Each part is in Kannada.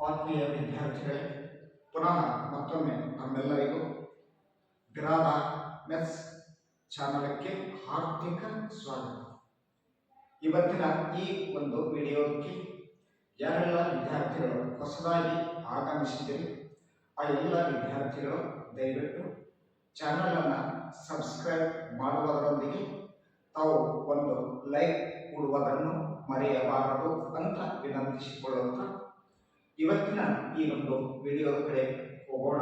ಆತ್ಮೀಯ ವಿದ್ಯಾರ್ಥಿಗಳೇ, ಪುನಃ ಮತ್ತೊಮ್ಮೆ ನಮ್ಮೆಲ್ಲರಿಗೂ ಗ್ರಾಮ ಮೆಥ್ಸ್ ಚಾನಲಕ್ಕೆ ಹಾರ್ದಿಕ ಸ್ವಾಗತ. ಇವತ್ತಿನ ಈ ಒಂದು ವಿಡಿಯೋಕ್ಕೆ ಯಾರೆಲ್ಲ ವಿದ್ಯಾರ್ಥಿಗಳು ಹೊಸದಾಗಿ ಆಗಮಿಸಿದ್ದೀರಿ ಆ ಎಲ್ಲ ವಿದ್ಯಾರ್ಥಿಗಳು ದಯವಿಟ್ಟು ಚಾನಲನ್ನು ಸಬ್ಸ್ಕ್ರೈಬ್ ಮಾಡುವುದರೊಂದಿಗೆ ತಾವು ಒಂದು ಲೈಕ್ ಕೊಡುವುದನ್ನು ಮರೆಯಬಾರದು ಅಂತ ವಿನಂತಿಸಿಕೊಳ್ಳುತ್ತಾ ಇವತ್ತಿನ ಈ ಒಂದು ವಿಡಿಯೋದ ಕಡೆ ಹೋಗೋಣ.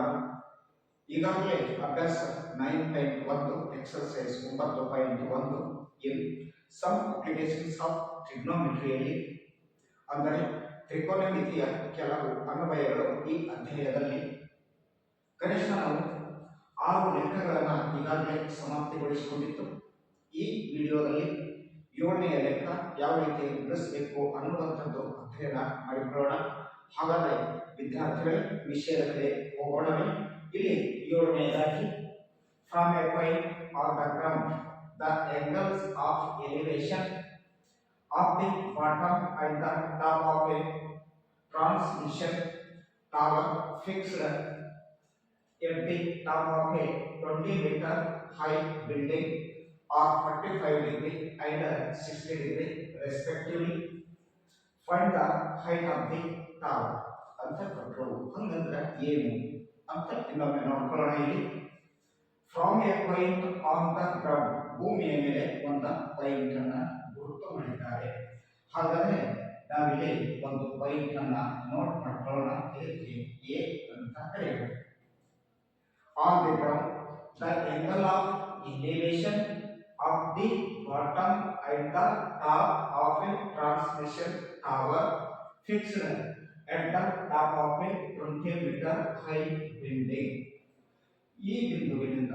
ಈಗಾಗಲೇ ಅಭ್ಯಾಸ 9.1 exercise 9.1 in some applications of ಟ್ರಿಗ್ನೋಮೆಟ್ರಿಯಲ್ಲಿ ಅಂದರೆ ತ್ರಿಕೋನಮಿತಿಯ ಕೆಲವು ಅನ್ವಯಗಳು ಈ ಅಧ್ಯಾಯದಲ್ಲಿ ಕನಿಷ್ಠ ನಾವು 6 ಲೆಕ್ಕಗಳನ್ನು ಈಗಾಗಲೇ ಸಮಾಪ್ತಿಗೊಳಿಸಿಕೊಂಡಿತ್ತು. ಈ ವಿಡಿಯೋದಲ್ಲಿ 7ನೆಯ ಲೆಕ್ಕ ಯಾವ ರೀತಿ ಬಿಡಿಸಬೇಕು ಅನ್ನುವಂಥದ್ದು ಅಧ್ಯಯನ ಮಾಡಿಕೊಳ್ಳೋಣ. ಹಾಗಾದರೆ ವಿದ್ಯಾರ್ಥಿಗಳೇ ವಿಷಯದ ಕಡೆ ಹೋಗೋಣವೇ. ಇಲ್ಲಿ 7ನೇದಾಗಿ from a point on the ground the angles of elevation of the bottom and the top of a transmission tower fixed at the top of a 20-meter high building are 45 degree and 60 degree respectively. Find the height of the tower ಅಂತ ಕೊಟ್ಟರು. ಹಂಗಂದ್ರೆ ಏನು ಅಂತ ಇನ್ನೊಮ್ಮೆ ನೋಡ್ಕೊಳ್ಳೋಣ. ಇಲ್ಲಿ from A point on the ground, ಭೂಮಿಯ ಮೇಲೆ ಒಂದು ಪಾಯಿಂಟ್ ಅನ್ನ ಗುರುತು ಮಾಡಿದ್ದಾರೆ. ಹಾಗಾದ್ರೆ ನಾವಿಲ್ಲಿ ಒಂದು ಪಾಯಿಂಟ್ ಅನ್ನ ನೋಟ್ ಮಾಡ್ಕೊಳ್ಳೋಣ. ಇದಕ್ಕೆ ಎ ಅಂತ ಕರೆಯೋಣ. On the ground, the angle of elevation of the bottom and the top of a transmission tower fixed at the top of a 20-meter high building. ಈ ಬಿಂದುವಿನಿಂದ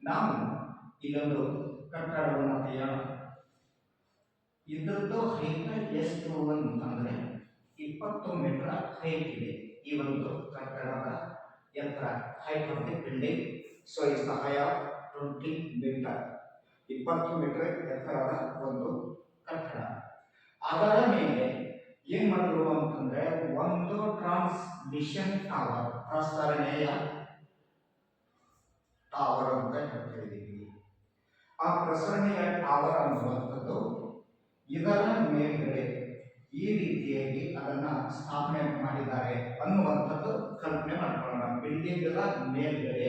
ನಾವು ಇಲ್ಲೊಂದು ಕಟ್ಟಡವನ್ನು ತೆಗೆಯೋಣ. ಇದರದ್ದು ಹೈಟ್ ಎಷ್ಟು ಅಂತಂದ್ರೆ 20 ಮೀಟರ್ ಹೈಟ್ ಇದೆ. ಈ ಒಂದು ಕಟ್ಟಡದ ಎತ್ತರ, height of the building, so is the height of 20 meter. 20 metre ಎತ್ತರದ ಒಂದು ಕಟ್ಟಡ. ಅದರ ಮೇಲೆ ಏನ್ ಮಾಡಿದ್ರು ಅಂತಂದ್ರೆ ಒಂದು ಟ್ರಾನ್ಸ್ಮಿಷನ್ ಟವರ್, ಪ್ರಸರಣೆಯ ಟವರ್ ಅಂತ ಹೇಳ್ತಿದ್ದೀವಿ. ಆ ಪ್ರಸರಣೆಯ ಟವರ್ ಅನ್ನುವಂಥದ್ದು ಇದರ ಮೇಲ್ಗಡೆ ಈ ರೀತಿಯಾಗಿ ಅದನ್ನ ಸ್ಥಾಪನೆ ಮಾಡಿದ್ದಾರೆ ಅನ್ನುವಂಥದ್ದು ಕಲ್ಪನೆ ಮಾಡ್ಕೊಳ್ಳೋಣ. ಬಿಲ್ಡಿಂಗ್ ಮೇಲ್ಗಡೆ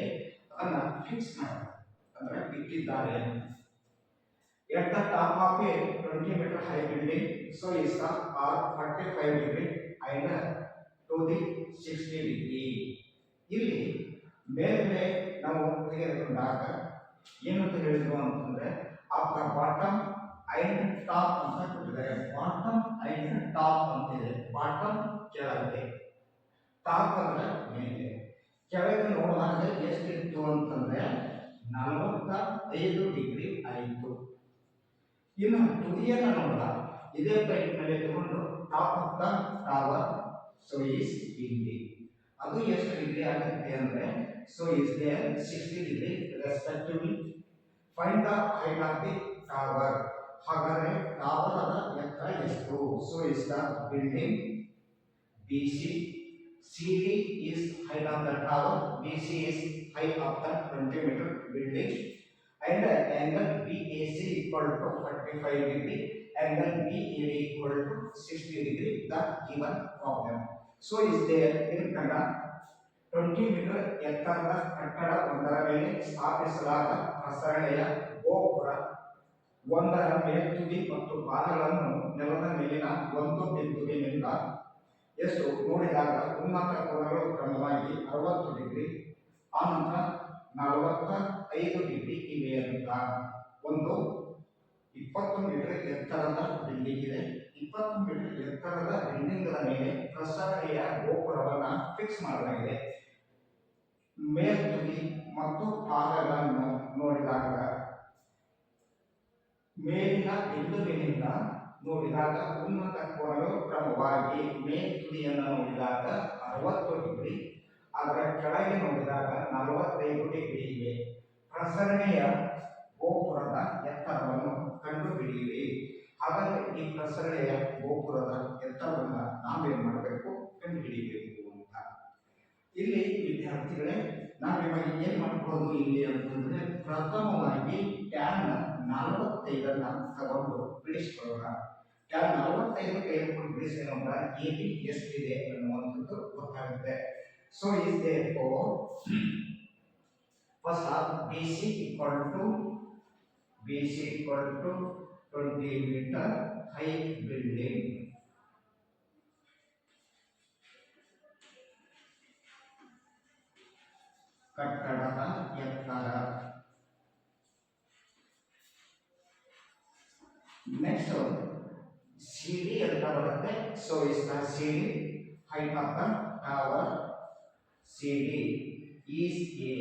ಅದನ್ನ ಫಿಕ್ಸ್ ಮಾಡಿದ್ದಾರೆ ಅಂದ್ರೆ ಇಟ್ಟಿದ್ದಾರೆ ಅಂತ. At the top of a 20 meter high building, so is the R 45 degree and to the 60 degree. ಇಲ್ಲಿ ಮೇಲ್ಗಡೆ ನಾವು ತೆಗೆದುಕೊಂಡಾಗ ಏನಂತ ಹೇಳಿದ್ರು ಅಂತಂದ್ರೆ of the bottom and top ಅಂತ ಕೊಟ್ಟಿದ್ದಾರೆ. ಬಾಟಮ್ ಐಂಡ್ ಟಾಪ್ ಅಂತಿದೆ. ಬಾಟಮ್ ಕೆಳಗೆ, ಟಾಪ್ ಅಂದ್ರೆ ಮೇಲೆ. ಕೆಳಗೆ ನೋಡಿದಾಗ ಎಷ್ಟಿತ್ತು ಅಂತಂದ್ರೆ 45 ಡಿಗ್ರಿ ಆಯಿತು. ಇನ್ನು ತುದಿಯನ್ನು ನೋಡಿದಾಗ ಇದೇ ಪಾಯಿಂಟ್ ಮೇಲೆ ತಗೊಂಡು top of the tower, so is ಇಲ್ಲಿ ಅದು ಎಷ್ಟು ಡಿಗ್ರಿ ಆಗುತ್ತೆ ಅಂದ್ರೆ so is there 60 degree respectively. Find the height of the tower. ಹಾಗಾದ್ರೆ ಟವರದ ಎತ್ತರ ಎಷ್ಟು? So is the building BC. CD is height of the tower. BC is height of the 20 meter building. And angle BAC equal to 45 degree. Angle BAD equal to 60 degree. The given problem. So is there in Kannada 20 meter ಎತ್ತರದ ಕಟ್ಟಡ ಒಂದರ ಮೇಲೆ ಸ್ಥಾಪಿಸಲಾದ ಪ್ರಸರಣೆಯ ಗೋಪುರ ಒಂದರ ಮೇಲ್ತುದಿ ಮತ್ತು ಬಾಲಗಳನ್ನು ನೆಲದ ಮೇಲಿನ ಒಂದು ಬಿಂದುವಿನಿಂದ ಎಷ್ಟು ನೋಡಿದಾಗ ಉನ್ನತ ಕೋನಗಳು ಕ್ರಮವಾಗಿ 60 ಡಿಗ್ರಿ, ಆನಂತರ 45 ಡಿಗ್ರಿ ಇವೆ ಅಂತ. ಒಂದು 20 ಮೀಟರ್ ಎತ್ತರದ ಬಿಲ್ಡಿಂಗ್ ಇದೆ. 20 ಮೀಟರ್ ಎತ್ತರದ ಬಿಲ್ಡಿಂಗ್ ಮೇಲೆ ಪ್ರಸರಣೆಯ ಗೋಪುರವನ್ನು ಫಿಕ್ಸ್ ಮಾಡಲಾಗಿದೆ. ಮೇಲ್ತುದಿ ಮತ್ತು ಪಾದಗಳನ್ನು ನೋಡಿದಾಗ ಮೇಲಿನ ಬಿಂದುವಿನಿಂದ ನೋಡಿದಾಗ ಉನ್ನತ ಕೋನಗಳು ಕ್ರಮವಾಗಿ ಮೇಲ್ತುದಿಯನ್ನು ನೋಡಿದಾಗ 60 ಡಿಗ್ರಿ, ಅದರ ಕೆಳಗೆ ನೋಡಿದಾಗ 45 ಡಿಗ್ರಿ ಇವೆ. ಪ್ರಸರಣೆಯ ಗೋಪುರದ ಎತ್ತರವನ್ನು ಕಂಡುಹಿಡಿಯಿರಿ. ಹಾಗಾದರೆ ಈ ಪ್ರಸರಣೆಯ ಗೋಪುರದ ಎತ್ತರವನ್ನು ನಾವೇನು ಮಾಡಬೇಕು? ಕಂಡುಹಿಡಿಯಬೇಕು. ಇಲ್ಲಿ ವಿದ್ಯಾರ್ಥಿಗಳೇ ನಾವಿವಾಗ ಏನ್ ಮಾಡ್ಬೋದು ಇಲ್ಲಿ ಅಂತಂದ್ರೆ ಪ್ರಥಮವಾಗಿ ಟ್ಯಾನ್ 45 ತಗೊಂಡು ಬಿಡಿಸ್ಕೊಳ್ಳೋಣ. ಟ್ಯಾನ್ 45 ಕೈಯಲ್ಲಿ ಬಿಡಿಸಿದಾಗ ಎ ಬಿ ಎಷ್ಟಿದೆ ಅನ್ನುವಂಥದ್ದು ಗೊತ್ತಾಗುತ್ತೆ. So is therefore first half BC equal to 20 meter height building. ಕಟ್ಟಡದ ಎತ್ತರ. ನೆಕ್ಸ್ಟ್ CD ಅಂತ ಬರುತ್ತೆ. So is the CD height of the tower. CD is a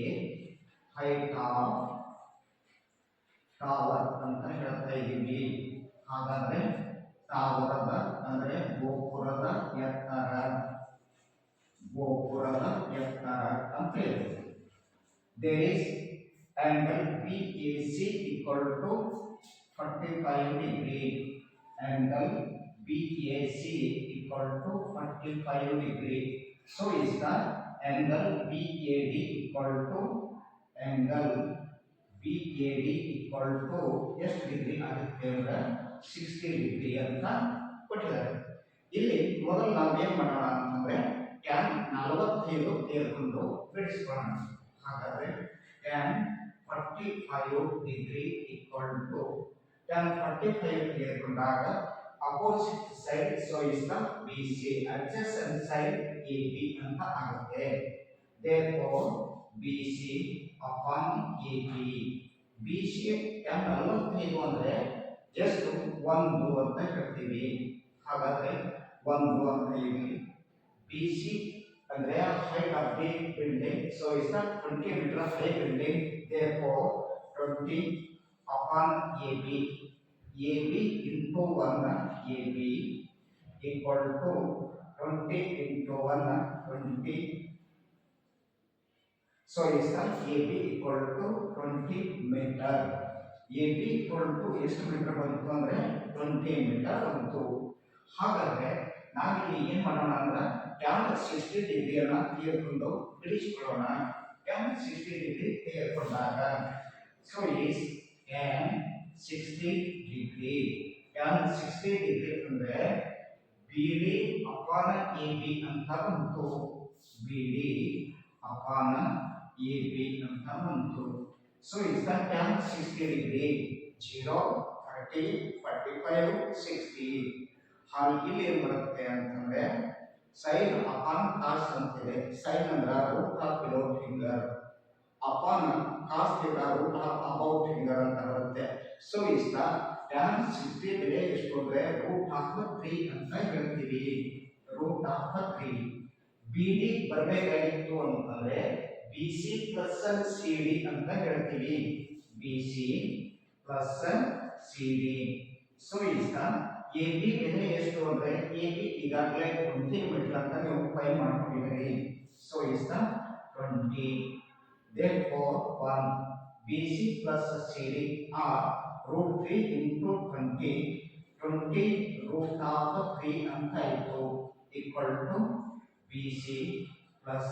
height of tower ಅಂತ ಹೇಳ್ತಾ ಇದ್ದೀವಿ. ಹಾಗಾದ್ರೆ ಟವರದ ಅಂದ್ರೆ ಗೋಪುರದ ಎತ್ತರ ಅಂತ ಹೇಳ್ತೀವಿ. There is angle BAC equal to 45 degree. Angle BAC equal to 45 degree. So is the angle BAD equal to ಎಷ್ಟು ಡಿಗ್ರಿ ಆಗುತ್ತೆ ಅಂದ್ರೆ 60 ಡಿಗ್ರಿ ಅಂತ ಕೊಟ್ಟಿದ್ದಾರೆ. ಇಲ್ಲಿ ಮೊದಲು ನಾವು ಏನ್ ಮಾಡೋಣ ಅಂತಂದ್ರೆ ಟ್ಯಾನ್ 45 ತೆಗೆದುಕೊಂಡು ಬಿಡಿಸ್ಕೊಳ್ಳೋಣ. ಹಾಗಾದ್ರೆ tan 45 degree equal to tan 45 ತೆಗೆದುಕೊಂಡಾಗ opposite side so is the BC adjacent side AB ಅಂತ ಆಗುತ್ತೆ. therefore BC upon AB. BC tan 45 ಅಂದ್ರೆ ಜಸ್ಟ್ 1 ಅಂತ ಹೇಳ್ತೀವಿ. ಹಾಗಾದ್ರೆ 1 ಅಂತ ಇಲ್ಲಿ BC ಅಂದ್ರೆ height of the building, so is the 20 meter high building. Therefore 20 upon AB into 1 AB equal to 20 into 1 20. So is the AB equal to 20 meter. AB equal to ಎಷ್ಟು ಮೀಟರ್ ಬಂತು ಅಂದ್ರೆ 20 ಮೀಟರ್ ಬಂತು. ಹಾಗಾದ್ರೆ ನಾವಿಲ್ಲಿ ಏನ್ ಮಾಡೋಣ ಅಂದ್ರೆ ಟ್ಯಾನ್ 60 ಡಿಗ್ರಿಯನ್ನ ತೆಗೆದುಕೊಂಡು ಬಿಡಿಸಿಕೊಳ್ಳೋಣ. ಟ್ಯಾನ್ 60 ಡಿಗ್ರಿ ತೆಗೆದುಕೊಂಡಾಗ so is tan 60 degree. Tan 60 degree ಅಂದ್ರೆ BD ಅಪಾನ AB ಅಂತ ಬಂತು. BD ಅಪಾನ AB ಅಂತ ಬಂತು. So is the tan 60 degree 0 30 45 60. ಹಾಗೆ ಇಲ್ಲಿ ಏನು ಬರುತ್ತೆ ಅಂತಂದ್ರೆ ಸೈನ್ ಅಪಾನ್ ಕಾಸ್ ಅಂತಿದೆ. ಸೈನ್ ಅಂದ್ರೆ root of below finger, upon cos theta root of above finger ಅಂತ ಬರುತ್ತೆ. ಸೊ ಇಸ್ ದ ಟ್ಯಾನ್ 60 ಬೆಲೆ ಎಷ್ಟು ಅಂದ್ರೆ ರೂಟ್ ಆಫ್ 3 ಅಂತ ಹೇಳ್ತೀವಿ. Root of 3. BD ಬರಬೇಕಾಗಿತ್ತು ಅಂತಂದ್ರೆ BC ಪ್ಲಸ್ CD ಅಂತ ಹೇಳ್ತೀವಿ. BC plus CD. So is the AB ಬೆಲೆ ಎಷ್ಟು ಅಂದ್ರೆ AB ಈಗಾಗಲೇ 20 ಮೀಟರ್ ಅಂತ ನೀವು ಫೈಂಡ್ ಮಾಡ್ಕೊಂಡಿದ್ದೀರಿ. So is the 20. therefore 1 BC plus CD are root 3 into 20 root of 3 ಅಂತ ಆಯಿತು equal to BC plus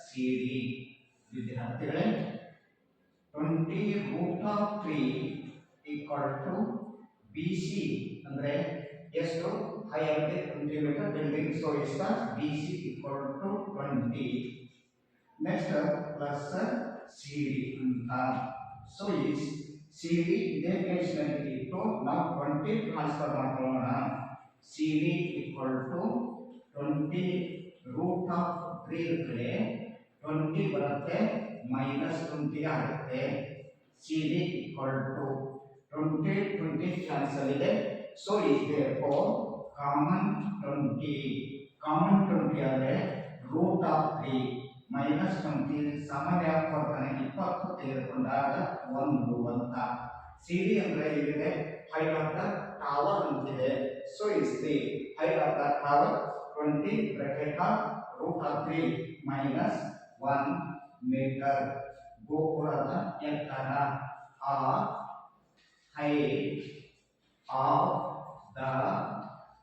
CD. ವಿದ್ಯಾರ್ಥಿಗಳೇ 20 root of 3 equal to BC ಅಂದ್ರೆ ಎಷ್ಟು height 20 meter building. So is the BC equal to 20. Next plus CD ಅಂತ. ಸೊ ಇಸ್ CD ಇದೇ ಕೇಸ್ನಲ್ಲಿ ಇಟ್ಟು ನಾವು 20 ಟ್ರಾನ್ಸ್ಫರ್ ಮಾಡ್ಕೊಳ್ಳೋಣ. CD equal to 20 root of 3 ಇರ್ತದೆ 20 ಬರುತ್ತೆ ಮೈನಸ್ 20 ಆಗುತ್ತೆ. CD equal to 20 ಕ್ಯಾನ್ಸಲ್ ಇದೆ. ಸೊ ಇಸ್ therefore ಕಾಮನ್ 20 ಆದರೆ ರೂಟ್ ಆಫ್ 3 ಮೈನಸ್ 20 ಸಾಮಾನ್ಯ ಬರ್ತಾನೆ 20 ತೆಗೆದುಕೊಂಡಾಗ 1 ಅಂತ. CD ಅಂದ್ರೆ ಇಲ್ಲಿದೆ ಹೈಟ್ ಆಫ್ ದ ಟವರ್ ಅಂತಿದೆ. So is the height of the tower 20 bracket of root of 3 minus 1 meter. ಗೋಪುರದ ಎತ್ತರ height of the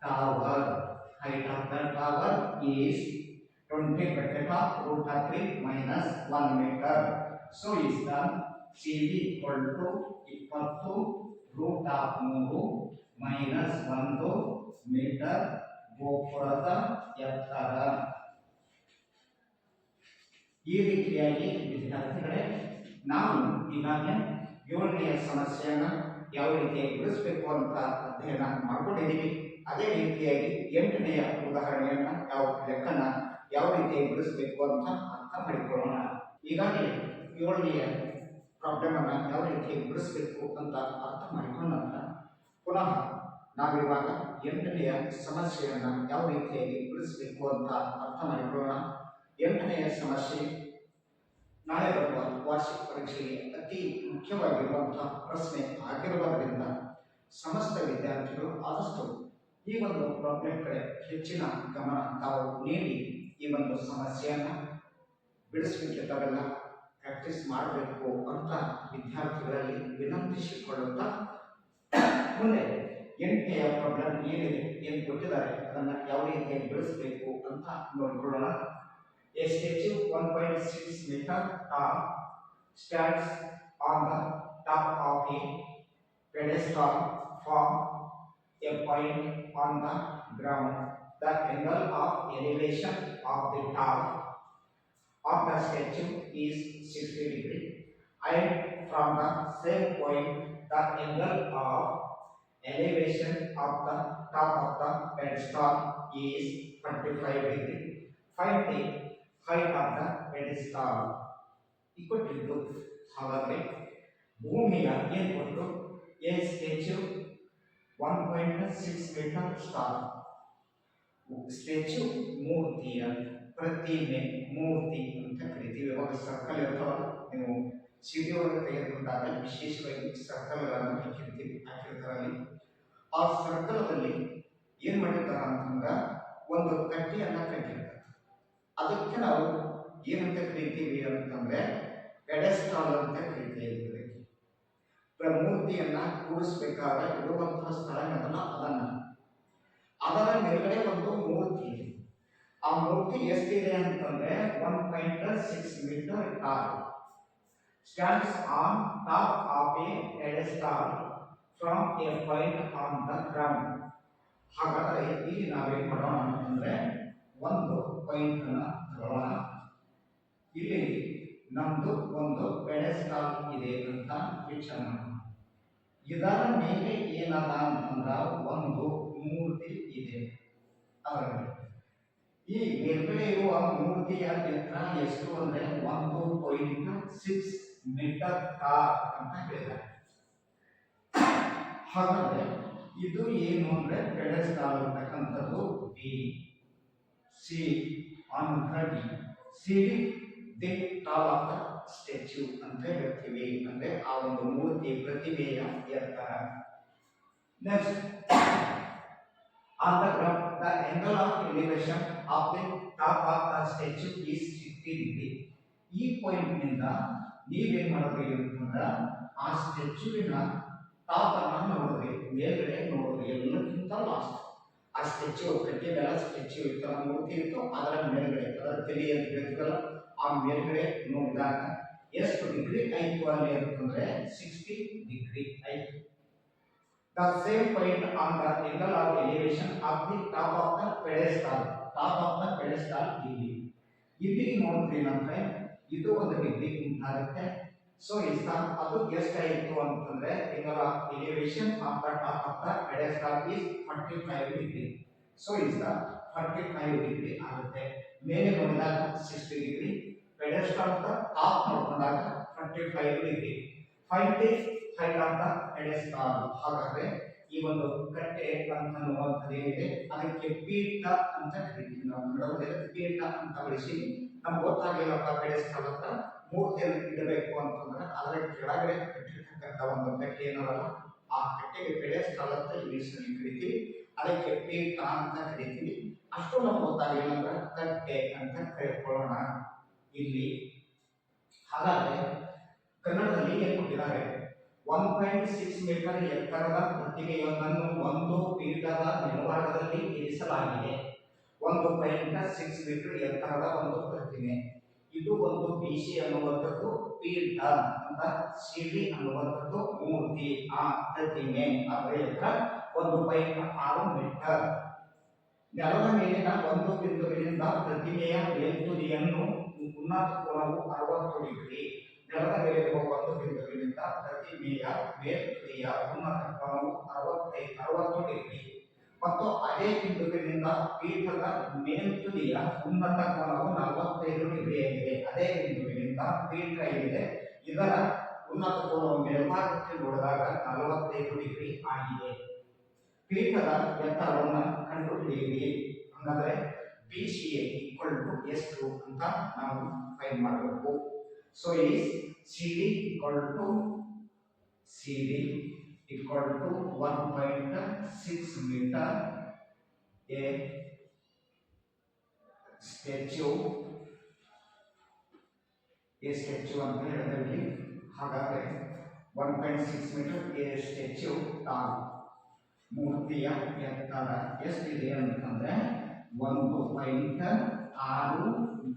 tower. Height of the tower is 20 20 bracket of root of 3 minus 1 meter. So is the CD equal to 20 root of 3 minus 1 meter ಗೋಪುರದ ಎತ್ತರ. ಈ ರೀತಿಯಾಗಿ ವಿದ್ಯಾರ್ಥಿಗಳೇ ನಾವು ಈಗಾಗಲೇ 7ನೇ ಸಮಸ್ಯೆಯನ್ನು ಯಾವ ರೀತಿಯಾಗಿ ಬಿಡಿಸಬೇಕು ಅಂತ ಅಧ್ಯಯನ ಮಾಡ್ಕೊಂಡಿದ್ದೀವಿ. ಅದೇ ರೀತಿಯಾಗಿ 8ನೇ ಉದಾಹರಣೆಯನ್ನ ಲೆಕ್ಕನ ಯಾವ ರೀತಿಯಾಗಿ ಬಿಡಿಸಬೇಕು ಅಂತ ಅರ್ಥ ಮಾಡಿಕೊಳ್ಳೋಣ. ಈಗಾಗಲೇ 7ನೇ ಪ್ರಾಬ್ಲಮ್ ಅನ್ನ ಯಾವ ರೀತಿಯಾಗಿ ಬಿಡಿಸಬೇಕು ಅಂತ ಅರ್ಥ ಮಾಡಿಕೊಂಡ ನಂತರ ಪುನಃ ನಾವಿವಾಗ 8ನೇ ಸಮಸ್ಯೆಯನ್ನ ಯಾವ ರೀತಿಯಾಗಿ ಬಿಡಿಸಬೇಕು ಅಂತ ಅರ್ಥ ಮಾಡಿಕೊಳ್ಳೋಣ. 8ನೇ ಸಮಸ್ಯೆ ನಾಳೆ ಬರುವ ವಾರ್ಷಿಕ ಪರೀಕ್ಷೆಗೆ ಅತಿ ಮುಖ್ಯವಾಗಿರುವಂತಹ ಪ್ರಶ್ನೆ ಆಗಿರುವುದರಿಂದ ಸಮಸ್ತ ವಿದ್ಯಾರ್ಥಿಗಳು ಆದಷ್ಟು ಈ ಒಂದು ಪ್ರಾಬ್ಲಮ್ ಕಡೆ ಹೆಚ್ಚಿನ ಗಮನ ತಾವು ನೀಡಿ ಈ ಒಂದು ಸಮಸ್ಯೆಯನ್ನ ಬಿಡಿಸಲಿಕ್ಕೆ ತಾವೆಲ್ಲ ಪ್ರಾಕ್ಟೀಸ್ ಮಾಡಬೇಕು ಅಂತ ವಿದ್ಯಾರ್ಥಿಗಳಲ್ಲಿ ವಿನಂತಿಸಿಕೊಳ್ಳುತ್ತಾ ಮುಂದೆ 8ನೇ ಪ್ರಾಬ್ಲಮ್ ಏನಿದೆ ಏನು ಕೊಟ್ಟಿದ್ದಾರೆ ಅದನ್ನ ಯಾವ ರೀತಿಯಾಗಿ ಬಿಡಿಸಬೇಕು ಅಂತ ನೋಡಿಕೊಳ್ಳೋಣ. A statue 1.6 meter tall stands on the top of a pedestal from a point on the ground. The angle of elevation of the top of the statue is 60 degrees, and from the same point the angle of elevation of the top of the pedestal is 25 degrees. Find the height of the pedestal. ಇಕ್ಕೊಟ್ಟಿದ್ದು ಹಾಗಾದರೆ ಭೂಮಿಯ ಏನು ಕೊಟ್ಟು a statue 1.6 meter star statue ಮೂರ್ತಿಯ ಪ್ರತಿಮೆ ಮೂರ್ತಿ ಅಂತ ಕರಿತೀವಿ. ಅವಾಗ ಸರ್ಕಲ್ ಇರ್ತಾವ, ನೀವು ಸಿಟಿ ಒಳಗೆ ತೆಗೆದುಕೊಂಡಾಗ ವಿಶೇಷವಾಗಿ ಸರ್ಕಲ್ಗಳನ್ನು ಹಾಕಿರ್ತಾರೆ. ಆ ಸರ್ಕಲ್ದಲ್ಲಿ ಏನು ಮಾಡಿರ್ತಾರ ಅಂತಂದ್ರೆ ಒಂದು ಕಟ್ಟಿಯನ್ನ ಕಟ್ಟಿರ್ತಾರೆ. ಅದಕ್ಕೆ ನಾವು ಏನಂತ ಕರಿತೀವಿ ಅಂತಂದ್ರೆ ಪೆಡೆಸ್ಟಾಲ್ ಅಂತ ಕರಿತೀವಿ. ಮೂರ್ತಿಯನ್ನ ಕೂರಿಸಬೇಕಾದ್ರೆ ಇರುವಂತಹ ಸ್ಥಳ ಅದನ್ನ ಅದರ ಮೇಲ್ಗಡೆ ಒಂದು ಮೂರ್ತಿ ಇದೆ. ಆ ಮೂರ್ತಿ ಎಷ್ಟಿದೆ ಅಂತಂದ್ರೆ 1.6 metre tall, stands on top of a pedestal from a point on the ground. ಹಾಗಾದ್ರೆ ಇಲ್ಲಿ ನಾವೇನ್ ಮಾಡೋಣ ಅಂತಂದ್ರೆ ಒಂದು ಪಾಯಿಂಟ್ ಅನ್ನ ತಗೊಳ್ಳೋಣ. ಇಲ್ಲಿ ನಮ್ದು ಒಂದು ಪೆಡೆಸ್ಟಾಲ್ ಇದೆ ಅಂತ ವಿಚಾರ ಮಾಡೋಣ. ಇದರ ಮೇಲೆ ಏನದ ಅಂತಂದ್ರ ಒಂದು ಮೂರ್ತಿ ಇದೆ. ಅದರಲ್ಲಿ ಈ ಮೇಲ್ಗಡೆ ಇರುವ ಮೂರ್ತಿಯ ಎತ್ತರ ಎಷ್ಟು ಅಂದ್ರೆ 1.6 ಮೀಟರ್ ಟಾಲ್ ಅಂತ ಹೇಳಿದ್ದಾರೆ. ಹಾಗಾದ್ರೆ ಇದು ಏನು ಅಂದ್ರೆ ಪೆಡೆಸ್ಟಾಲ್ ಅಂತಕ್ಕಂಥದ್ದು B C on 30 CD the tall of the statue ಅಂತ ಹೇಳ್ತೀವಿ. ಅಂದ್ರೆ ಆ ಒಂದು ಮೂರ್ತಿ ಪ್ರತಿಮೆಯ ಎತ್ತರ. Next on the ground the angle of elevation of the top of the statue is 60 degree. ಈ ಪಾಯಿಂಟ್ ನಿಂದ ನೀವೇನ್ ಮಾಡಬೇಕು ಅಂತಂದ್ರೆ ಆ ಸ್ಟ್ಯಾಚ್ಯೂವಿನ ಟಾಪ್ ಅನ್ನ ನೋಡಿದ್ರಿ, ಮೇಲ್ಗಡೆ ನೋಡಿದ್ರಿ, ಎಲ್ಲಕ್ಕಿಂತ ಲಾಸ್ಟ್ ಆ ಸ್ಟ್ಯಾಚ್ಯೂ ಕಟ್ಟಿ ಮೇಲೆ ಸ್ಟ್ಯಾಚ್ಯೂ ಇತ್ತು, ಮೂರ್ತಿ ಇತ್ತು, ಅದರ ಮೇಲ್ಗಡೆ ಅದರ ತಲೆ ಅಂತ ಹೇಳ್ತೀವಲ್ಲ ಆ ಮೇಲ್ಗಡೆ ನೋಡಿದಾಗ ಎಷ್ಟು ಡಿಗ್ರಿ ಆಯ್ತು ಅಲ್ಲಿ ಅಂತಂದ್ರೆ 60 ಡಿಗ್ರಿ ಆಯ್ತು. The same point on the angle of elevation of the top of the pedestal. Top of the pedestal ಇಲ್ಲಿ ನೋಡಿದ್ರಿ ಏನಂದ್ರೆ ಇದು ಒಂದು ಡಿಗ್ರಿ ಆಗುತ್ತೆ. ಸೊ ಇಷ್ಟ ಅದು ಎಷ್ಟಾಯಿತು ಅಂತಂದ್ರೆ angle of elevation of the top of the pedestal is 45 degree. So ಇಷ್ಟ 45 ಡಿಗ್ರಿ ಆಗುತ್ತೆ. ಮೇಲೆ ನೋಡಿದಾಗ 60 ಡಿಗ್ರಿ, ಪೆಡೆಸ್ಟಾಲ್ ಅಂತ ಟಾಪ್ ನೋಡಿಕೊಂಡಾಗ 45 degree. Find the height of the pedestal. ಹಾಗಾದ್ರೆ ಈ ಒಂದು ಕಟ್ಟೆ ಅಂತ ಅನ್ನುವಂಥದ್ದು ಏನಿದೆ ಅದಕ್ಕೆ ಪೀಠ ಅಂತ ಕರಿತೀವಿ. ನಾವು ಕನ್ನಡದಲ್ಲಿ ಪೀಠ ಅಂತ ಬಳಸಿ ನಮ್ಗೆ ಗೊತ್ತಾಗಲಿಲ್ಲಪ್ಪ ಪೆಡೆಸ್ಟಾಲ್ ಅಂತ ಮೂರ್ತಿಯನ್ನು ಇಡಬೇಕು ಅಂತಂದ್ರೆ ಅದರ ಕೆಳಗಡೆ ಕಟ್ಟಿರ್ತಕ್ಕಂಥ ಒಂದು ಕಟ್ಟೆ ಏನಲ್ಲ ಆ ಕಟ್ಟೆಗೆ ಪೆಡೆಸ್ಟಾಲ್ ಅಂತ ಇಂಗ್ಲಿಷ್ನಲ್ಲಿ ಕರಿತೀವಿ, ಅದಕ್ಕೆ ಪೀಠ ಅಂತ ಕರಿತೀವಿ. ಅಷ್ಟು ನಮ್ಗೆ ಗೊತ್ತಾಗಲಿಲ್ಲ ಅಂದ್ರೆ ಕಟ್ಟೆ ಅಂತ ಕರೆದುಕೊಳ್ಳೋಣ ಇಲ್ಲಿ. ಹಾಗಾದ್ರೆ ಕನ್ನಡದಲ್ಲಿ ಏನು ಕೊಟ್ಟಿದ್ದಾರೆ 1.6 ಮೀಟರ್ ಎತ್ತರದ ಪ್ರತಿಮೆಯೊಂದನ್ನು ಒಂದು ಪೀಠದ ಮೇಲ್ಭಾಗದಲ್ಲಿ ಇರಿಸಲಾಗಿದೆ. 1.6 ಮೀಟರ್ ಎತ್ತರದ ಒಂದು ಪ್ರತಿಮೆ. ಇದು ಒಂದು BC ಅನ್ನುವಂಥದ್ದು ಪೀಠ ಅಂತ, ಸಿಡಿ ಅನ್ನುವಂಥದ್ದು ಮೂರ್ತಿ, ಆ ಪ್ರತಿಮೆ ಅದರ ಎತ್ತರ 1.6 ಮೀಟರ್. ನೆಲದ ಮೇಲಿನ ಒಂದು ಬಿಂದುವಿನಿಂದ ಪ್ರತಿಮೆಯ ಮೇಲ್ತುದಿಯನ್ನು ಉನ್ನತ ಕೋನವು 60 ಡಿಗ್ರಿ. ನೆಲದ ಮೇಲಿರುವ ಒಂದು ಬಿಂದುವಿನಿಂದ ಪ್ರತಿಮೆಯ ಮೇಲ್ತುದಿಯ ಉನ್ನತ ಕೋನವು 60 ಡಿಗ್ರಿ ಮತ್ತು ಅದೇ ಬಿಂದುವಿನಿಂದ ಪೀಠದ ಮೇಲ್ತುದಿಯ ಉನ್ನತ ಕೋನವು 45 ಡಿಗ್ರಿ ಆಗಿದೆ. ಅದೇ ಬಿಂದುವಿನಿಂದ ಪೀಠ ಇದೆ, ಇದರ ಉನ್ನತ ಕೋನವು ಮೇಲ್ಭಾಗಕ್ಕೆ ನೋಡಿದಾಗ 45 ಡಿಗ್ರಿ ಆಗಿದೆ. ಪೀಠದ ಎತ್ತರವನ್ನು ಕಂಡುಹಿಡಿಯಿರಿ. ಹಾಗಾದರೆ BCA ಈಕ್ವಲ್ ಟು ಎಷ್ಟು ಅಂತ ನಾವು ಫೈಂಡ್ ಮಾಡಬೇಕು. So is CD equal to 1.6 meter. A statue ಅಂತ ಹೇಳಿದ್ರಲ್ಲಿ, ಹಾಗಾದರೆ 1.6 ಮೀಟರ್ ಎ ಸ್ಟ್ಯಾಚ್ಯೂ ಟಾಲ್. ಮೂರ್ತಿಯ ಎತ್ತರ ಎಷ್ಟಿದೆ ಅಂತಂದ್ರೆ 1.6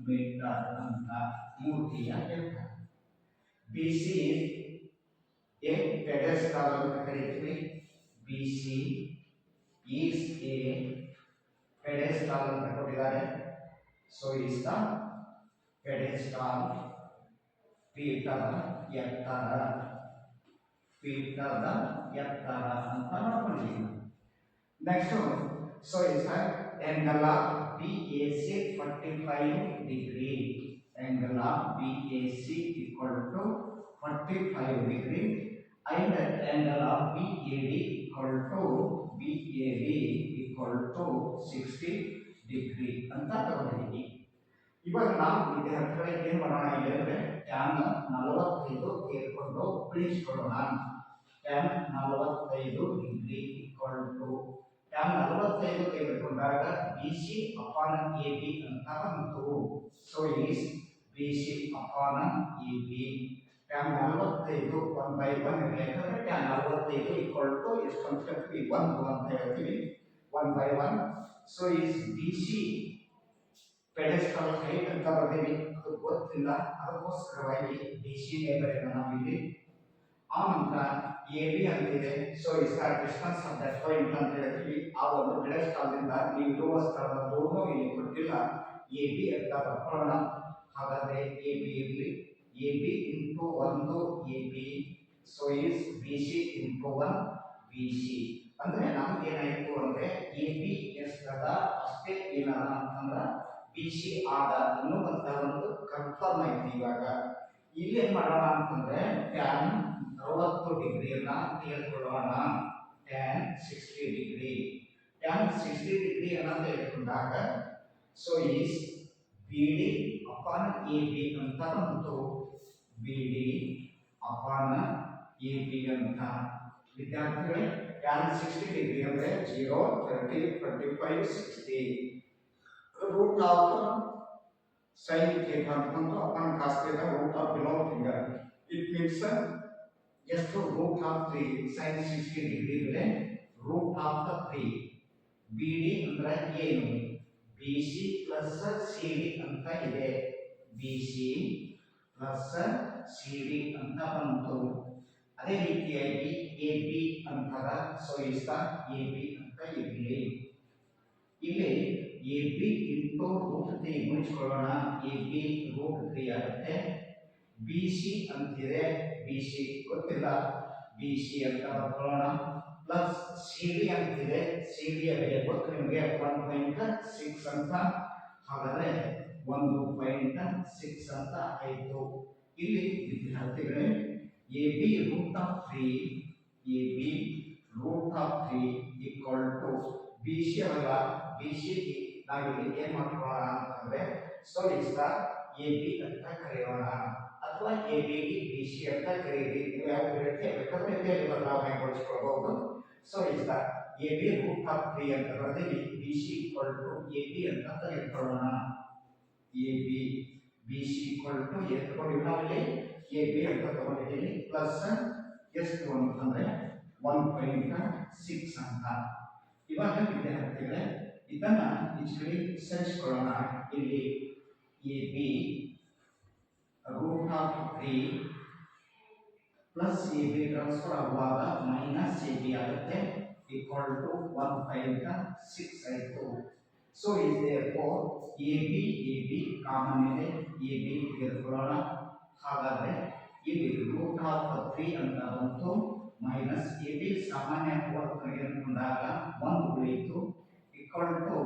ಮೀಟರ್ ಅಂತ ಮೂರ್ತಿಯ ಎತ್ತರ. BC ಎ ಪೆಡೆಸ್ಟಾಲ್ ಅಂತ ಕರೀತೀವಿ. BC ಈಸ್ ಎ ಪೆಡೆಸ್ಟಾಲ್ ಅಂತ ಕೊಟ್ಟಿದ್ದಾರೆ. ಸೊ ಈಸ್ ದ ಪೆಡೆಸ್ಟಾಲ್, ಪೀಠದ ಎತ್ತರ ಅಂತ ನೋಡ್ಕೊಂಡಿದ್ದೀವಿ. Next, so is angle of BAC 45 degree. Angle of BAC equal to 45 degree and angle of BAD equal to 60 degree ಅಂತ ತಗೊಂಡಿದ್ದೀವಿ. ಇವಾಗ ನಾವು ವಿದ್ಯಾರ್ಥಿಗಳಿಗೆ ಏನು ಮಾಡೋಣ ಇಲ್ಲಿ ಅಂದರೆ tan 45 ತೆಗೆದುಕೊಂಡು ಬಿಡಿಸ್ಕೊಳ್ಳೋಣ. tan 45 degree equal to tan 45 ತೆಗೆದುಕೊಂಡಾಗ BC ಅಪಾನ್ AB ಅಂತ ಬಂತು. So is BC upon AB. tan 45 1/1 ಯಾಕಂದ್ರೆ tan 45 ಈಕ್ವಲ್ ಟು ಎಷ್ಟು ಅಂತ ಹೇಳ್ತೀವಿ, 1 ಅಂತ ಹೇಳ್ತೀವಿ, 1/1. ಸೊ ಈಸ್ BC ಪೆಡೆಸ್ಟಲ್ ಹೈಟ್ ಅಂತ ಬರ್ತೀವಿ, ಅದು ಗೊತ್ತಿಲ್ಲ, ಅದಕ್ಕೋಸ್ಕರವಾಗಿ BC ಬರೆಯೋಣ ನಾವಿಲ್ಲಿ. ಆ ನಂತರ AB ಅಂತಿದೆ. So is the distance of that point ಅಂತ ಹೇಳ್ತೀವಿ. ಆ ಒಂದು ಪೆಡೆಸ್ಟಾಲ್ದಿಂದ ನೀವು ಇರುವ ಸ್ಥಳದ ದೂರನೂ ಇಲ್ಲಿ ಕೊಟ್ಟಿಲ್ಲ, AB ಅಂತ ಬರ್ಕೊಳ್ಳೋಣ. ಹಾಗಾದ್ರೆ AB ಇರಲಿ, AB into 1 AB. So is BC into 1 BC. ಅಂದ್ರೆ ನಮ್ಗೆ ಏನಾಯ್ತು ಅಂದ್ರೆ AB ಎಷ್ಟದ ಅಷ್ಟೇ ಏನದ ಅಂತಂದ್ರೆ BC ಆದ ಅನ್ನುವಂತ ಒಂದು ಕನ್ಫರ್ಮ್ ಆಯ್ತು. ಇವಾಗ ಇಲ್ಲಿ ಏನ್ ಮಾಡೋಣ ಅಂತಂದ್ರೆ tan 60 ಡಿಗ್ರಿಯನ್ನ ತೆಗೆದುಕೊಳ್ಳೋಣ. tan 60 ಡಿಗ್ರಿ ಅನ್ನ ತೆಗೆದುಕೊಂಡಾಗ so is BD upon AB ಅಂತ ಬಂತು. BD ಅಪಾನ್ AB ಅಂತ. ವಿದ್ಯಾರ್ಥಿಗಳೇ, tan 60 ಡಿಗ್ರಿ ಅಂದ್ರೆ 0, 30, 25, 60. ರೂಟ್ ಆಫ್ sin theta ಅಂತ upon cos theta, root of below figure. It means ಎಷ್ಟು ರೂಟ್ ಆಫ್ 3 sin 60 ಡಿಗ್ರಿ ಅಂದ್ರೆ ರೂಟ್ ಆಫ್ 3. BD ಅಂದ್ರೆ ಏನು, BC ಪ್ಲಸ್ CD ಅಂತ ಇದೆ. BC ಪ್ಲಸ್ CD ಅಂತ ಬಂತು. ಅದೇ ರೀತಿಯಾಗಿ AB ಅಂತರ. ಸೊ ಇಸ್ ದ AB ಅಂತ ಇರಲಿ. ಇಲ್ಲಿ AB ಇಂಟು ರೂಟ್ 3 ಗುಣಿಸ್ಕೊಳ್ಳೋಣ. AB ರೂಟ್ 3 ಆಗುತ್ತೆ. BC ಅಂತಿದೆ, BC ಗೊತ್ತಿಲ್ಲ, BC ಅಂತ ಬರ್ಕೊಳ್ಳೋಣ. ಪ್ಲಸ್ CD ಅಂತಿದೆ, CD ಬೆಲೆ ಗೊತ್ತು ನಿಮಗೆ 1.6 ಅಂತ. ಹಾಗಾದ್ರೆ 1.6 ಅಂತ ಆಯಿತು. ಇಲ್ಲಿ ವಿದ್ಯಾರ್ಥಿಗಳೇ AB root of 3 equal to BC ಅಲ್ಲ, BC ನಾವಿಲ್ಲಿ ಏನು ಮಾಡ್ಕೊಳ್ಳೋಣ ಅಂತಂದ್ರೆ ಸೊ ಇಸ್ ದ AB ಅಂತ ಕರೆಯೋಣ, ಅಥವಾ ABD BC ಅಂತ ಕರೀರಿ. ನೀವು ಯಾವ ರೀತಿ ಬೇಕಾದ್ರೆ ಇದೆಯಲ್ಲಿ ಬದಲಾವಣೆಗೊಳಿಸ್ಕೊಳ್ಬಹುದು. So is the AB root of 3 ಅಂತ ಬರ್ತೀವಿ. BC ಈಕ್ವಲ್ ಟು AB ಅಂತ ತೆಗೆದುಕೊಳ್ಳೋಣ. AB BC ಈಕ್ವಲ್ ಟು ಎತ್ಕೊಂಡಿವಿ ನಾವಿಲ್ಲಿ AB ಅಂತ ತಗೊಂಡಿದ್ದೀವಿ. ಪ್ಲಸ್ ಎಷ್ಟು ಅಂತಂದ್ರೆ 1.6 ಅಂತ. ಇವಾಗ ವಿದ್ಯಾರ್ಥಿಗಳೇ ಇದನ್ನ ಇಲ್ಲಿ ಸೇರಿಸಿಕೊಳ್ಳೋಣ. ಇಲ್ಲಿ A B root of 3 plus A B transfer ಆಗುವಾಗ ಮೈನಸ್ ಎ ಬಿ ಆಗುತ್ತೆ ಈಕ್ವಲ್ ಟು 1 5 6 ಆಯಿತು. So is therefore A B common ಇದೆ, ಎ ಬಿ ತೆಗೆದುಕೊಳ್ಳೋಣ. ಹಾಗಾದರೆ ಇಲ್ಲಿ ರೂಟ್ ಆಫ್ 3 ಅಂತ ಬಂತು ಮೈನಸ್ ಎ ಬಿ ಸಾಮಾನ್ಯ ತೆಗೆದುಕೊಂಡಾಗ 1 ಉಳಿಯಿತು ಈಕ್ವಲ್ ಟು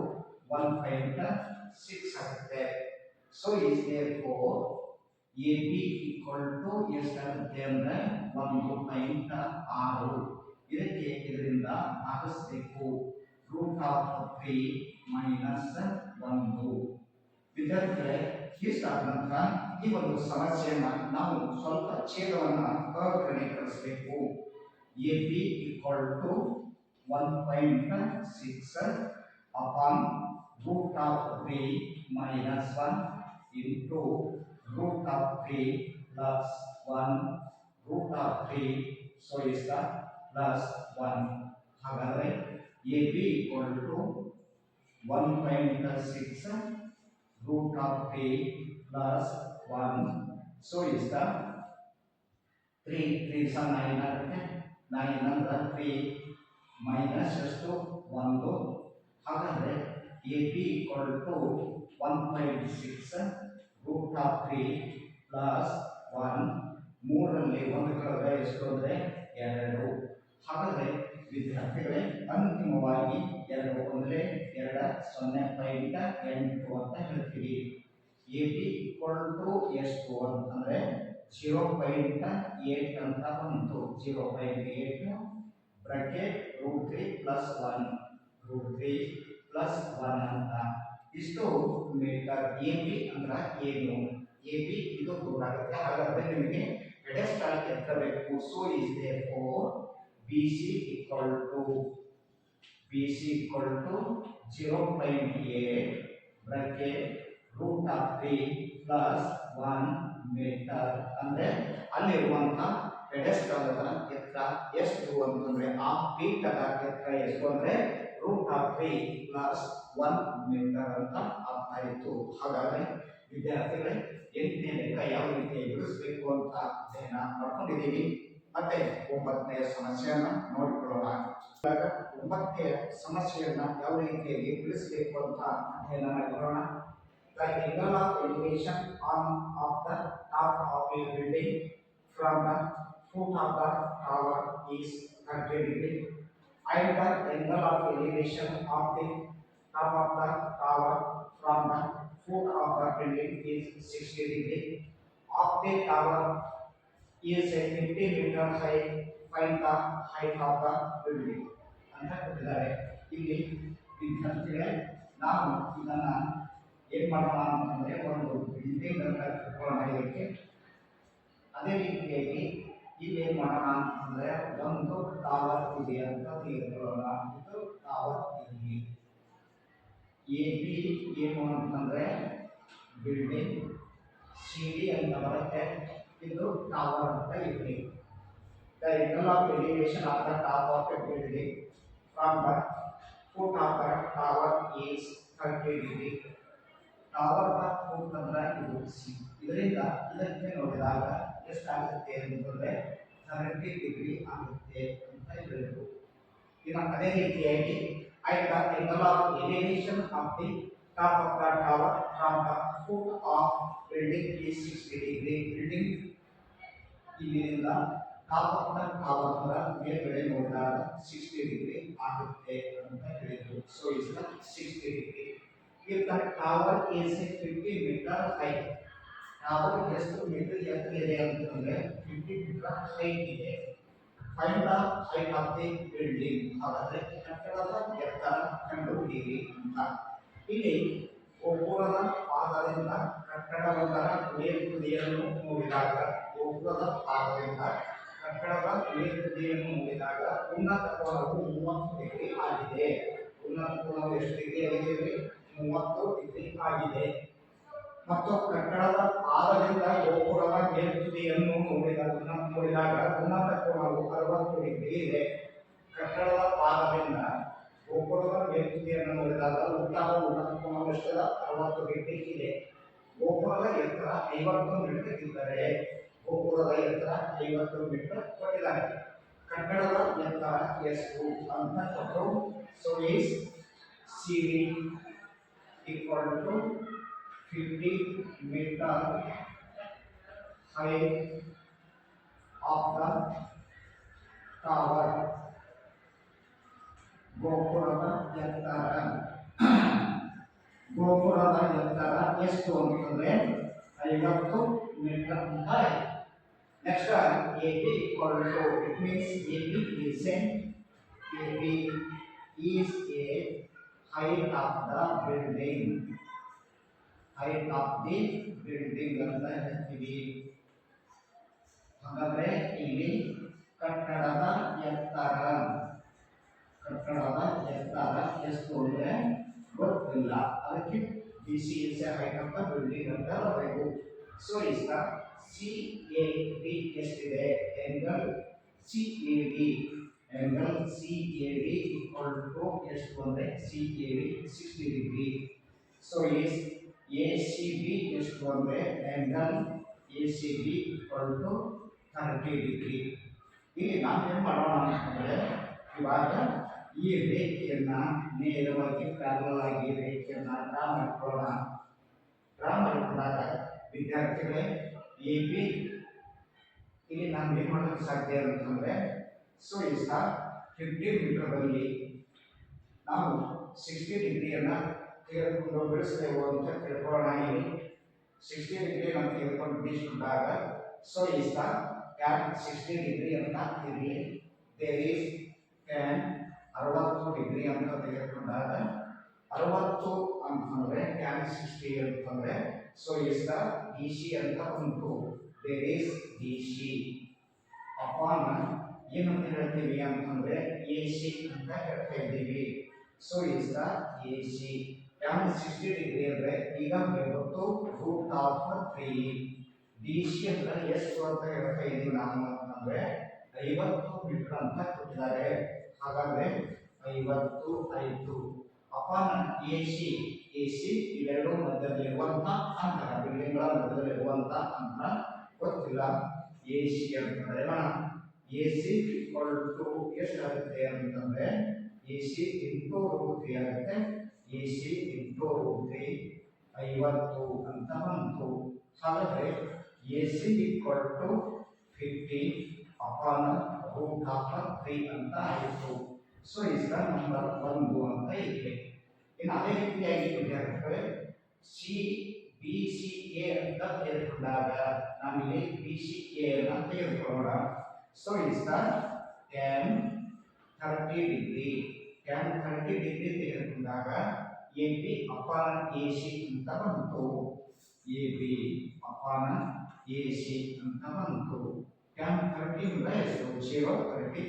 1 5 6 ಆಗುತ್ತೆ. So is therefore A B equal to ಎಷ್ಟಾಗುತ್ತೆ ಅಂದರೆ 1 6. ಇದಕ್ಕೆ ಇದರಿಂದ ಭಾಗಿಸಬೇಕು. Root of 3 minus 1. ವಿದ್ಯಾರ್ಥಿಗಳೇ, ಇಷ್ಟಾದ ನಂತರ ಈ ಒಂದು ಸಮಸ್ಯೆಯನ್ನ ನಾವು ಸ್ವಲ್ಪ ಛೇದವನ್ನು ಅಕ್ರಮೀಕರಿಸಬೇಕು. A B equal to 1.6 upon root of 3 minus 1 into root of 3 plus 1 root of 3 so is the plus 1. ಹಾಗಾದರೆ A B equal to 1.6 root of 3 plus 1 so is the 3 is 9 ಆಗುತ್ತೆ. 9 ಅಂದ್ರೆ 3 ಮೈನಸ್ ಎಷ್ಟು 1. ಹಾಗಾದರೆ A B equal to 1.6 root of 3 plus 1. 3ರಲ್ಲಿ 1 ಕಳೆದ್ರೆ ಎಷ್ಟು ಅಂದರೆ 2. ಹಾಗಾದರೆ ವಿದ್ಯಾರ್ಥಿಗಳೇ, ಅಂತಿಮವಾಗಿ 2 ಒಂದಲೇ 2 0.8 ಅಂತ ಹೇಳ್ತೀವಿ. ಎ ಬಿ ಈಕ್ವಲ್ ಟು ಎಷ್ಟು ಅಂತಂದರೆ 0.8 ಅಂತ ಬಂತು. 0.8 bracket root 3 plus 1 root 3 plus 1 ಅಂತ. ಇಷ್ಟು ಮೀಟರ್. ಎ ಬಿ ಅಂದ್ರೆ ಏನು? ಎ ಬಿ ಇದು ದೂರ ಆಗುತ್ತೆ. ಹಾಗಾದರೆ ನಿಮಗೆ ಪೆಡೆಸ್ಟಾಲ್ ಎತ್ತಬೇಕು. So is therefore BC equal to 0.8 bracket root of 3 plus 1 meter. ಅಂದರೆ ಅಲ್ಲಿರುವಂತ ಪೆಡೆಸ್ಟಾಲ್ ಎತ್ತರ ಎಷ್ಟು ಅಂತಂದ್ರೆ ಆ ಪೀಠದ ಎತ್ತರ ಎಷ್ಟು ಅಂದ್ರೆ ರೂಟ್ ಆಫ್ 3 ಪ್ಲಸ್ 1 ಮೀಟರ್ ಅಂತ ಅರ್ಥ ಆಯಿತು. ಹಾಗಾದ್ರೆ ವಿದ್ಯಾರ್ಥಿಗಳೇ, 8ನೇ ಲೆಕ್ಕ ಯಾವ ರೀತಿ ಬಿಡಿಸಬೇಕು ಅಂತ ಅಧ್ಯಯನ ಮಾಡ್ಕೊಂಡಿದ್ದೀವಿ. ಮತ್ತೆ 9ನೇ ಸಮಸ್ಯೆಯನ್ನ ನೋಡಿಕೊಳ್ಳೋಣ. 9ನೇ ಸಮಸ್ಯೆಯನ್ನ ಯಾವ ರೀತಿಯಾಗಿ ಬಿಡಿಸಬೇಕು ಅಂತ ಅಧ್ಯಯನ ಮಾಡಿಕೊಳ್ಳೋಣ. The angle of elevation of the top of a building from the foot of the tower is 30 degree and the angle of elevation of the top of the tower from the foot of the building is 60 degree. Of the tower is a 50 meter high. Find the height of the building ಅಂತ ಕೊಟ್ಟಿದ್ದಾರೆ. ಇಲ್ಲಿ ವಿದ್ಯಾರ್ಥಿಗಳೇ, ನಾವು ಇದನ್ನ ಏನು ಮಾಡೋಣ ಅಂತಂದರೆ ಒಂದು ಬಿಲ್ಡಿಂಗ್ ಅಂತ ತಿಳ್ಕೊಳ್ಳೋಣ. ಇದಕ್ಕೆ ಅದೇ ರೀತಿಯಾಗಿ ಇಲ್ಲಿ ಏನು ಮಾಡೋಣ ಅಂತಂದರೆ ಒಂದು ಟವರ್ ಇದೆ ಅಂತ ತಿಳ್ಕೊಳ್ಳೋಣ. ಇದು ಟವರ್ ಇಲ್ಲಿ ಎ ಬಿ ಏನು ಅಂತಂದರೆ ಬಿಲ್ಡಿಂಗ್, ಸಿ ಡಿ ಅಂತ ಬರುತ್ತೆ. ಇದು ಟವರ್ ಅಂತ ಇರಲಿ. The angle of elevation of the top of a building from the foot of the tower is 30 degree. Tower the foot ಅಂದ್ರೆ ಇದು ಸಿ. ಇದರಿಂದ ಇದಕ್ಕೆ ನೋಡಿದಾಗ ಎಷ್ಟಾಗುತ್ತೆ ಅಂತಂದ್ರೆ 30 ಡಿಗ್ರಿ ಆಗುತ್ತೆ ಅಂತ ಹೇಳಬೇಕು. ಇನ್ನು ಅದೇ ರೀತಿಯಾಗಿ the angle of elevation of the top of the tower from the foot of building is 60 degree. Building ಇಲ್ಲಿಂದ ಟಾಪ್ ಆಫ್ ದ ಟವರ್ ಅಂದ್ರೆ ಮೇಲ್ಗಡೆ ನೋಡಿದಾಗ 60 ಡಿಗ್ರಿ ಆಗುತ್ತೆ ಅಂತ ಹೇಳಿದ್ರು. So is the 60 degree. If the tower is 50 meter high, tower ಎಷ್ಟು ಮೀಟರ್ ಎತ್ತರ ಇದೆ ಅಂತಂದ್ರೆ 50 ಮೀಟರ್ ಹೈಟ್ ಇದೆ. Find the height of the building. ಹಾಗಾದ್ರೆ ಕಟ್ಟಡದ ಎತ್ತರ ಕಂಡುಹಿಡಿಯಿರಿ ಅಂತ. ಇಲ್ಲಿ ಗೋಪುರದ ಪಾದದಿಂದ ಕಟ್ಟಡವೊಂದರ ಮೇಲ್ತುದಿಯನ್ನು ನೋಡಿದಾಗ ಉನ್ನತ ಕೋನವು 30 ಡಿಗ್ರಿ ಆಗಿದೆ. ಉನ್ನತ ಕೋನವು ಎಷ್ಟು ಡಿಗ್ರಿ ಆಗಿದೆ? 30 ಡಿಗ್ರಿ ಆಗಿದೆ. ಮತ್ತು ಕಟ್ಟಡದ ಪಾದದಿಂದ ಗೋಪುರದ ಮೇಲ್ತುದಿಯನ್ನು ನೋಡಿದಾಗ ಉನ್ನತ ಕೋನವು 60 ಡಿಗ್ರಿ ಇದೆ. ಕಟ್ಟಡದ ಪಾದದಿಂದ ಗೋಪುರದ ಮೇಲ್ತುದಿಯನ್ನು ನೋಡಿದಾಗ ಊಟದ ಎಷ್ಟರ 60 ಮೀಟರ್ ಇದೆ. ಗೋಪುರದ ಎತ್ತರ 50 ಮೀಟರ್ ಇದ್ದರೆ ಗೋಪುರದ ಎತ್ತರ 50 ಮೀಟರ್ ಕೊಟ್ಟಿದ್ದಾರೆ. ಕಟ್ಟಡದ ಎತ್ತರ ಎಷ್ಟು ಅಂತ ಕೊಟ್ಟರು. So is CD equal to 50 meter height of the tower. ಗೋಪುರದ ಎತ್ತರ ಎಷ್ಟು ಅಂತಂದ್ರೆ 50 ಮೀಟರ್ ಅಂತ. Next AB equal to, it means AB is a height of the building ಅಂತ ಹೇಳ್ತೀವಿ. ಹಾಗಾದ್ರೆ ಇಲ್ಲಿ ಕಟ್ಟಡದ ಎತ್ತರ ಎಷ್ಟು ಅಂದ್ರೆ ಗೊತ್ತಿಲ್ಲ, ಅದಕ್ಕೆ BC is a height of the building ಅಂತ ಬರಬೇಕು. ಸೊ ಈಗ CAD ಎಷ್ಟಿದೆ? angle CAD equal to ಎಷ್ಟು ಅಂದ್ರೆ CAD 60 degree. So is ACB ಎಷ್ಟು ಅಂದ್ರೆ angle ACB equal to 30 degree. ಇಲ್ಲಿ ನಾವು ಏನು ಮಾಡೋಣ ಅಂತಂದ್ರೆ, ಇವಾಗ ಈ ರೇಖೆಯನ್ನ ನೇರವಾಗಿ ಪ್ಯಾರಲಲ್ ಆಗಿ ರೇಖೆಯನ್ನ ಡ್ರಾ ಮಾಡಿಕೊಂಡಾಗ ವಿದ್ಯಾರ್ಥಿಗಳೇ AB ಇಲ್ಲಿ ನಾವು ಏನು ಮಾಡೋಕ್ಕೆ ಸಾಧ್ಯ ಅಂತಂದ್ರೆ, ಸೊ ಈಗ 50 ಮೀಟರ್ದಲ್ಲಿ ನಾವು 60 ಡಿಗ್ರಿಯನ್ನು ತೆಗೆದುಕೊಂಡು ಬಿಡಿಸಬೇಕು ಅಂತ ತಿಳ್ಕೊಳ್ಳೋಣ. ಇಲ್ಲಿ 60 ಡಿಗ್ರಿಯನ್ನು ತೆಗೆದುಕೊಂಡು ಬಿಡಿಸಿಕೊಂಡಾಗ ಸೊ ಈಗ ಟ್ಯಾನ್ 60 ಡಿಗ್ರಿ ಅಂತ ಇರಲಿ, ದೇರ್ ಈಸ್ ಟ್ಯಾನ್ 60 ಡಿಗ್ರಿ ಅಂತ ತೆಗೆದುಕೊಂಡಾಗ 60 ಅಂತಂದ್ರೆ ಟ್ಯಾನ್ 60 ಅಂತಂದ್ರೆ ಸೊ ಈಗ DC ಅಂತ ಉಂಟು. ದೇರ್ ಈಸ್ DC ಅಪಾನ್ ಏನಂತ ಹೇಳ್ತೀವಿ ಅಂತಂದ್ರೆ AC ಅಂತ ಹೇಳ್ತಾ ಇದ್ದೀವಿ. ಸೊ ಈಗ AC ಟ್ಯಾನ್ 60 ಡಿಗ್ರಿ ಅಂದ್ರೆ ಈಗ 50√3 DC ಅಂದ್ರೆ ಎಷ್ಟು ಅಂತ ಹೇಳ್ತಾ ಇದ್ದೀವಿ ನಾವು ಅಂತಂದ್ರೆ 50 ಮೀಟರ್ ಅಂತ ಕೊಟ್ಟಿದ್ದಾರೆ. ಹಾಗಾದ್ರೆ 50 ಆಯಿತು ಅಪಾನ್ AC ಇವೆರಡು ಮಧ್ಯದಲ್ಲಿರುವಂತ ಅಂತರ, ಬಿಲ್ಡಿಂಗ್ಗಳ ಮಧ್ಯದಲ್ಲಿರುವಂತ ಅಂತರ ಗೊತ್ತಿಲ್ಲ. AC ಅಂತ ಬರೆಯೋಣ. AC equal to ಎಷ್ಟಾಗುತ್ತೆ ಅಂತಂದ್ರೆ AC ಇಂಟು √3 ಆಗುತ್ತೆ. AC ಇಂಟು √3 50 ಅಂತ ಬಂತು. ಹಾಗಾದ್ರೆ AC equal to 50 ಅಪಾನ್ √3 ಅಂತ ಆಯಿತು. ಸೊ ಈಗ ನಂಬರ್ 1 ಅಂತ ಇದೆ. ಇನ್ನು ಅದೇ ರೀತಿಯಾಗಿ ವಿದ್ಯಾರ್ಥಿಗಳೇ BCA ಅಂತ ತೆಗೆದುಕೊಂಡಾಗ ನಾವಿಲ್ಲಿ BCA ಅನ್ನು ತೆಗೆದುಕೊಳ್ಳೋಣ. ಸೊ ಈಗ tan 30 ಡಿಗ್ರಿ ತೆಗೆದುಕೊಂಡಾಗ AB ಅಪಾನ್ AC ಅಂತ ಬಂತು. AB ಅಪಾನ್ AC ಅಂತ ಬಂತು. tan 30 ಅಂದ್ರೆ ಎಷ್ಟು? 0.30.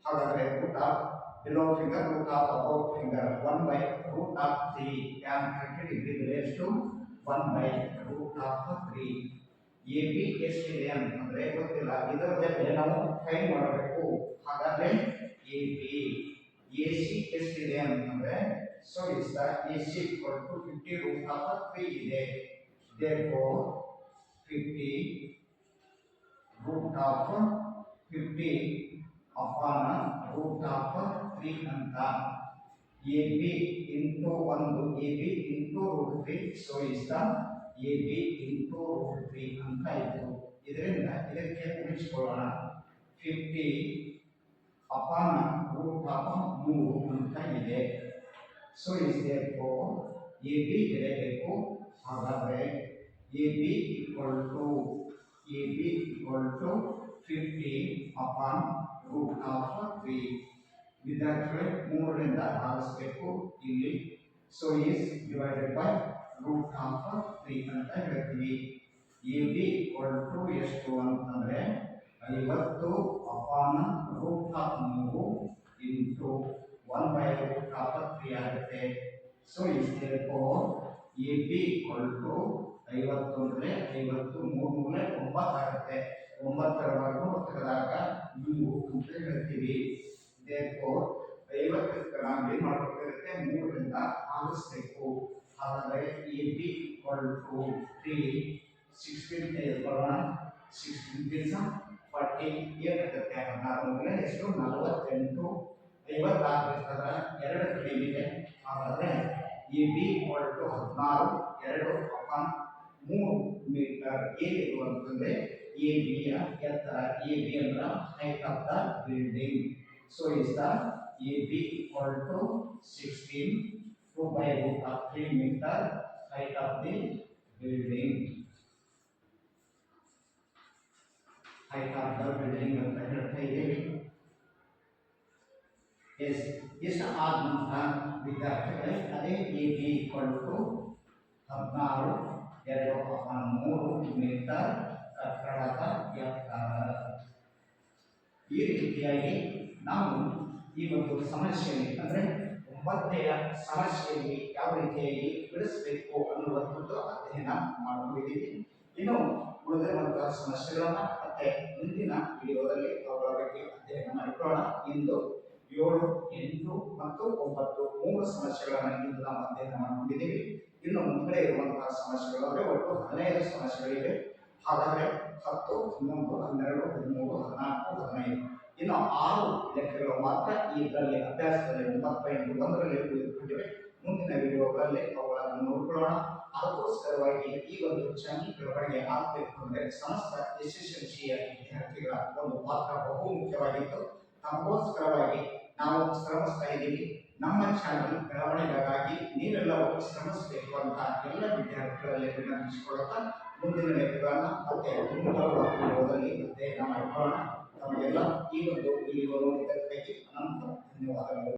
ಹಾಗಾದ್ರೆ root of below finger root of above finger 1/√3 tan 30 degree ಬೆಲೆ ಎಷ್ಟು? 1/√3. AB ಎಷ್ಟಿದೆ ಅಂತಂದ್ರೆ ಗೊತ್ತಿಲ್ಲ, ಇದರ ಜೊತೆ ನಾವು ಫೈಂಡ್ ಮಾಡಬೇಕು. ಹಾಗಾದ್ರೆ AB AC ಎಷ್ಟಿದೆ ಅಂತಂದ್ರೆ so is the AC equal to 50√3 ಇದೆ. therefore 50√50 ಅಪಾನ್ √3 ಅಂತ. AB into 1 AB into √3 so is the AB into √3 ಅಂತ ಆಯಿತು. ಇದರಿಂದ ಇದಕ್ಕೆ ಗುಣಿಸಿಕೊಳ್ಳೋಣ. 50 ಅಪಾನ್ √3 ಅಂತ ಇದೆ. ಸೊ ಇಸ್ therefore AB ಬೆಲೆ ಬೇಕು. ಹಾಗಾದ್ರೆ AB equal to 50 ಅಪಾನ್ √3. ವಿದ್ಯಾರ್ಥಿಗಳೇ 3ರಿಂದ ಭಾಗಿಸಬೇಕು ಇಲ್ಲಿ. ಸೊ ಈಸ್ ಡಿವೈಡೆಡ್ ಬೈ √3 ಅಂತ ಹೇಳ್ತೀವಿ. AB equal to ಎಷ್ಟು ಅಂತಂದ್ರೆ 50 ಅಪಾನ್ √3 ಇಂಟು 1/√3 ಆಗುತ್ತೆ. So is therefore AB equal to 50 ಅಂದ್ರೆ 50 3 9 ಆಗುತ್ತೆ. 9 ತೆಗೆದಾಗ 3 ಅಂತ ಹೇಳ್ತೀವಿ. therefore 50 ನಾವು ಏನು ಮಾಡಬೇಕಾಗುತ್ತೆ 3ರಿಂದ ಭಾಗಿಸಬೇಕು. ಹಾಗಾದರೆ AB ಈಕ್ವಲ್ ಟು 3 16 ತೆಗೆದುಕೊಳ್ಳೋಣ. 16 is 40 ಏನಾಗುತ್ತೆ 16 ಎಷ್ಟು 48 56 ಇರ್ತದ 2 ಕಡಿಮೆ ಇದೆ. ಹಾಗಾದರೆ AB ಈಕ್ವಲ್ ಟು 16 2/3 ಮೀಟರ್. ಏನಿದು ಅಂತಂದ್ರೆ AB ಯ ಎತ್ತರ. AB ಅಂದ್ರೆ height of the building. So is the AB equal to 16 2 by root of 3 meter height of the building. Height of the building ಅಂತ ಹೇಳ್ತಾ ಇದ್ದೀವಿ. ಎಸ್ ಇಷ್ಟು ಆದ ನಂತರ ವಿದ್ಯಾರ್ಥಿಗಳೇ ಅದೇ AB equal to 16 2/3 ಮೀಟರ್ ಕಟ್ಟಡದ ಎತ್ತರ. ಈ ರೀತಿಯಾಗಿ ನಾವು ಈ ಒಂದು ಸಮಸ್ಯೆಯಲ್ಲಿ ಅಂದರೆ 9ನೆಯ ಸಮಸ್ಯೆಯಲ್ಲಿ ಯಾವ ರೀತಿಯಾಗಿ ಬಿಡಿಸಬೇಕು ಅನ್ನುವಂಥದ್ದು ಅಧ್ಯಯನ ಮಾಡಿಕೊಂಡಿದ್ದೀವಿ. ಇನ್ನು ಉಳಿದಿರುವಂತಹ ಸಮಸ್ಯೆಗಳನ್ನ ಮತ್ತೆ ಮುಂದಿನ ವಿಡಿಯೋದಲ್ಲಿ ಅವುಗಳ ಬಗ್ಗೆ ಅಧ್ಯಯನ ಮಾಡಿಕೊಳ್ಳೋಣ. ಇಂದು 7, 8 ಮತ್ತು 9 3 ಸಮಸ್ಯೆಗಳನ್ನು ಇಂದು ನಾವು ಅಧ್ಯಯನ ಮಾಡಿಕೊಂಡಿದ್ದೀವಿ. ಇನ್ನು ಮುಂದೆ ಇರುವಂತಹ ಸಮಸ್ಯೆಗಳು ಅಂದರೆ ಒಟ್ಟು 15 ಸಮಸ್ಯೆಗಳಿವೆ. ಹಾಗಾದರೆ 10, 11, 12, 13, 14, 15 ಇನ್ನು 6 ಲೆಕ್ಕಗಳು ಮಾತ್ರ ಇದರಲ್ಲಿ ಅಭ್ಯಾಸದಲ್ಲಿ 9.1ರಲ್ಲಿ ಉಳಿದುಕೊಂಡಿವೆ. ಮುಂದಿನ ವಿಡಿಯೋಗಳಲ್ಲಿ ಅವುಗಳನ್ನು ನೋಡಿಕೊಳ್ಳೋಣ. ಅದಕ್ಕೋಸ್ಕರವಾಗಿ ಈ ಒಂದು ಚಾನಲ್ ಒಳಗೆ ಆಗಬೇಕು ಅಂದರೆ ಸಮಸ್ತ SSLCಯ ವಿದ್ಯಾರ್ಥಿಗಳ ಒಂದು ಪಾತ್ರ ಬಹು ಮುಖ್ಯವಾಗಿತ್ತು. ತಮಗೋಸ್ಕರವಾಗಿ ನಾವು ಶ್ರಮಿಸ್ತಾ ಇದ್ದೀವಿ. ನಮ್ಮ ಚಾನಲ್ ಬೆಳವಣಿಗೆಗಾಗಿ ನೀವೆಲ್ಲರೂ ಶ್ರಮಿಸಬೇಕು ಅಂತ ಎಲ್ಲ ವಿದ್ಯಾರ್ಥಿಗಳಲ್ಲಿ ವಿನಂತಿಸಿಕೊಳ್ಳುತ್ತಾ ಮುಂದಿನ ಲೆಕ್ಕಗಳನ್ನು ಮತ್ತೆ ಮುಂಬರುವ ವಿಡಿಯೋದಲ್ಲಿ ಅಧ್ಯಯನ ಮಾಡಿಕೊಳ್ಳೋಣ. ತಮಗೆಲ್ಲ ಈ ಒಂದು ವಿಡಿಯೋ ನೋಡಿದ್ದಕ್ಕಾಗಿ ಅನಂತ ಧನ್ಯವಾದಗಳು.